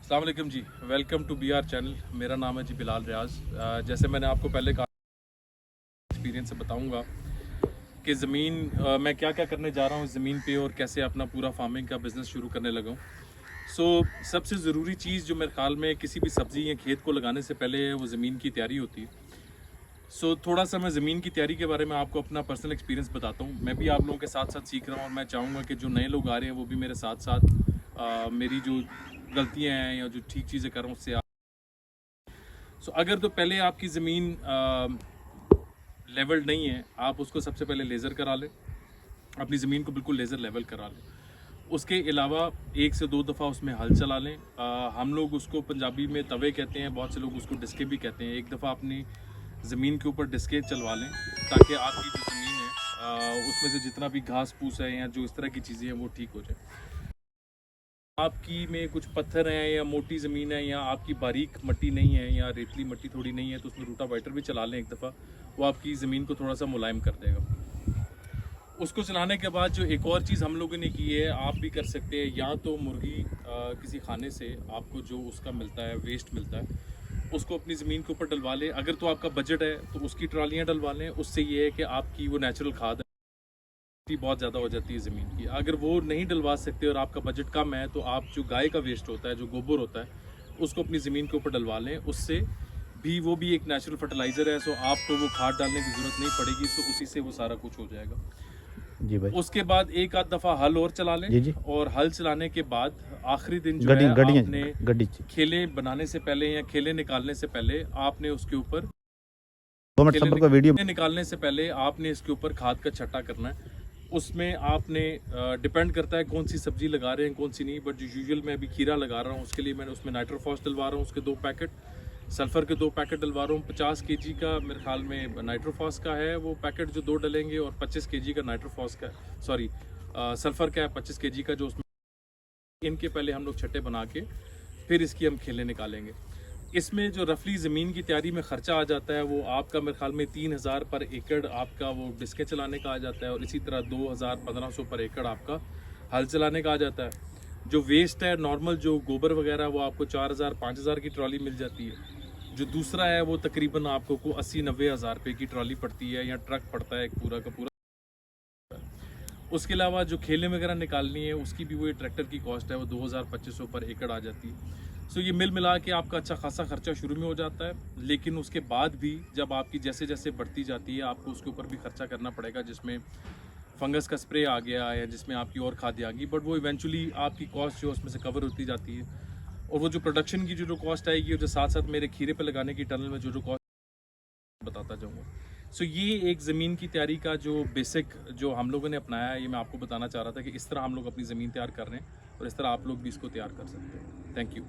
अस्सलाम वालेकुम जी, welcome to BR channel. मेरा नाम है जी बिलाल रियाज। जैसे मैंने आपको पहले कहा, एक्सपीरियंस से बताऊंगा कि ज़मीन मैं क्या क्या करने जा रहा हूँ ज़मीन पे और कैसे अपना पूरा फार्मिंग का बिज़नेस शुरू करने लगा हूँ। सबसे ज़रूरी चीज़ जो मेरे ख्याल में किसी भी सब्ज़ी या खेत को लगाने से पहले है वो ज़मीन की तैयारी होती है। थोड़ा सा मैं ज़मीन की तैयारी के बारे में आपको अपना पर्सनल एक्सपीरियंस बताता हूँ। मैं भी आप लोगों के साथ साथ सीख रहा हूँ और मैं चाहूँगा कि जो नए लोग आ रहे हैं वो भी मेरे साथ साथ मेरी जो गलतियाँ हैं या जो ठीक चीज़ें कर रहा हूँ उससे अगर तो पहले आपकी ज़मीन लेवल नहीं है, आप उसको सबसे पहले लेज़र करा लें। अपनी ज़मीन को बिल्कुल लेज़र लेवल करा लें। उसके अलावा 1 से 2 दफ़ा उसमें हल चला लें। हम लोग उसको पंजाबी में तवे कहते हैं, बहुत से लोग उसको डिस्के भी कहते हैं। एक दफ़ा अपनी ज़मीन के ऊपर डिस्के चलवा लें ताकि आपकी जो ज़मीन है उसमें से जितना भी घास फूस है या जो इस तरह की चीज़ें हैं वो ठीक हो जाए। आपकी में कुछ पत्थर हैं या मोटी ज़मीन है या आपकी बारीक मिट्टी नहीं है या रेतली मिट्टी थोड़ी नहीं है तो उसमें रूटावाइटर भी चला लें एक दफ़ा। वो आपकी ज़मीन को थोड़ा सा मुलायम कर देगा। उसको चलाने के बाद जो एक और चीज़ हम लोगों ने की है, आप भी कर सकते हैं, या तो मुर्गी किसी खाने से आपको जो उसका मिलता है, वेस्ट मिलता है, उसको अपनी ज़मीन के ऊपर डलवा लें। अगर तो आपका बजट है तो उसकी ट्रालियाँ डलवा लें। उससे ये है कि आपकी वो नेचुरल खाद बहुत ज़्यादा हो जाती है ज़मीन की। अगर वो नहीं डलवा सकते और आपका बजट कम है तो आप जो गाय का वेस्ट होता है, जो गोबर होता है, उसको अपनी ज़मीन के ऊपर डलवा लें। उससे भी वो भी एक नेचुरल फर्टिलाइज़र है। आपको वो खाद डालने की ज़रूरत नहीं पड़ेगी। उसी से वो सारा कुछ हो जाएगा। जी भाई। उसके बाद एक आध दफ़ा हल और चला लें। जी जी। और हल चलाने के बाद आखिरी दिन जो गड्डी है गड्डियाँ आपने गड्डी खेले बनाने से पहले या खेले निकालने से पहले आपने उसके ऊपर 2 मिनट सब्र का वीडियो। निकालने से पहले आपने इसके ऊपर खाद का छट्टा करना है। उसमें आपने डिपेंड करता है कौन सी सब्जी लगा रहे हैं कौन सी नहीं, बट जो यूजुअल मैं अभी खीरा लगा रहा हूँ उसके लिए मैंने उसमें नाइट्रोफॉस डलवा रहा हूँ, उसके 2 पैकेट, सल्फ़र के 2 पैकेट डलवा रहा हूँ। 50 केजी का मेरे ख्याल में नाइट्रोफॉस का है वो पैकेट जो 2 डलेंगे, और 25 केजी का नाइट्रोफॉस का, सॉरी सल्फ़र का है 25 केजी का जो उसमें। इनके पहले हम लोग छट्टे बना के फिर इसकी हम खेलें निकालेंगे। इसमें जो रफली ज़मीन की तैयारी में ख़र्चा आ जाता है वो आपका मेरे ख्याल में 3000 पर एकड़ आपका वो डिस्के चलाने का आ जाता है, और इसी तरह 2000-1500 पर एकड़ आपका हल चलाने का आ जाता है। जो वेस्ट है नॉर्मल जो गोबर वगैरह वो आपको 4000-5000 की ट्रॉली मिल जाती है। जो दूसरा है वो तकरीबन आपको 80-90 हज़ार रुपये की ट्रॉली पड़ती है या ट्रक पड़ता है एक पूरा का पूरा। उसके अलावा जो खेलें वगैरह निकालनी है उसकी भी वो ट्रैक्टर की कॉस्ट है, वो 2000-2500 पर एकड़ आ जाती है। ये मिल मिला के आपका अच्छा खासा खर्चा शुरू में हो जाता है, लेकिन उसके बाद भी जब आपकी जैसे जैसे बढ़ती जाती है आपको उसके ऊपर भी खर्चा करना पड़ेगा, जिसमें फंगस का स्प्रे आ गया या जिसमें आपकी और खादें आ गई, बट वो इवेंचुअली आपकी कॉस्ट जो उसमें से कवर होती जाती है। और वो जो प्रोडक्शन की जो कॉस्ट आएगी और जो साथ साथ मेरे खीरे पे लगाने की टनल में जो कॉस्ट बताता जाऊँगा। ये एक ज़मीन की तैयारी का जो बेसिक जो हम लोगों ने अपनाया है, ये मैं आपको बताना चाह रहा था कि इस तरह हम लोग अपनी ज़मीन तैयार कर रहे हैं और इस तरह आप लोग भी इसको तैयार कर सकते हैं। Thank you.